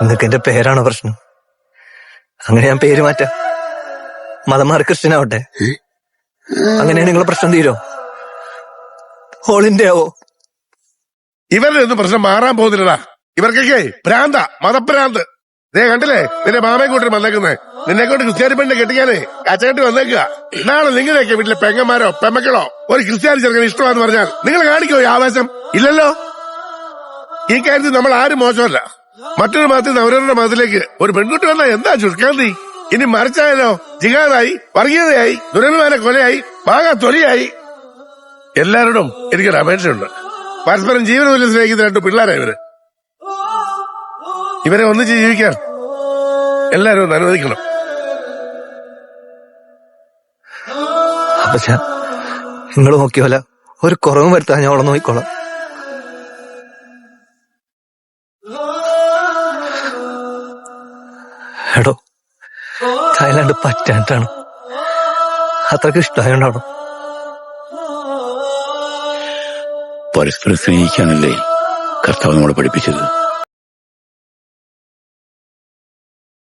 നിങ്ങൾക്ക് എന്റെ പേരാണോ പ്രശ്നം? അങ്ങനെ ഞാൻ പേര് മാറ്റാം, മതം മാറി ക്രിസ്ത്യനാവട്ടെ. അങ്ങനെയാണ് നിങ്ങളെ പ്രശ്നം തീരോ? ഓൾ ഇന്ത്യ ആവോ? ഇവരുടെ ഒന്നും പ്രശ്നം മാറാൻ പോകുന്നില്ലടാ. ഇവർക്കൊക്കെ ഭ്രാന്ത, മതഭ്രാന്ത്. ഇതേ കണ്ടില്ലേ നിന്റെ മാമയെ കൂട്ടി വന്നേക്കുന്നേ. നിന്നെ കൊണ്ട് ക്രിസ്ത്യാനി പെണ്ണിനെ കെട്ടിക്കാനേ കച്ചകെട്ടി വന്നേക്കുക. നാളെ നിങ്ങളെയൊക്കെ വീട്ടിലെ പെങ്ങന്മാരോ പെമ്മക്കളോ ഒരു ക്രിസ്ത്യാനി ചെറുക്കൻ ഇഷ്ടമാന്ന് പറഞ്ഞാൽ നിങ്ങൾ കാണിക്കോ ഈ ആവേശം? ഇല്ലല്ലോ. ഈ കാര്യത്തിൽ നമ്മൾ ആരും മോശമല്ല. മറ്റൊരു മതത്തിൽ നിന്ന് അവരവരുടെ മതത്തിലേക്ക് ഒരു പെൺകുട്ടി വന്നാൽ എന്താ ചുരുക്കാന്തി? ഇനി മറിച്ചായാലോ ജിഹാദായി, വർഗീയതയായി, ദുരന്മാരെ കൊലയായി, മാങ്ങാ തൊലിയായി. എല്ലാവരോടും എനിക്കൊരു അപേക്ഷയുണ്ട്. പരസ്പരം ജീവനമൂല്യം സ്നേഹിക്കുന്ന രണ്ടു പിള്ളേരാ ഇവരെ ഒന്നിച്ച് ജീവിക്കാൻ എല്ലാരും ഒന്ന് അനുവദിക്കണം. അപ്പച്ചാ, നിങ്ങൾ നോക്കിയോല ഒരു കുറവും വരുത്താൻ ഞാൻ അവിടെ നോക്കിക്കോളാം. എടോ, തായ്ലാന്റ് പറ്റാനായിട്ടാണ്, അത്രക്ക് ഇഷ്ടമായോണ്ടാണോ? പരസ്പരം സ്നേഹിക്കാനല്ലേ കർത്താവ് നമ്മളെ പഠിപ്പിച്ചത്.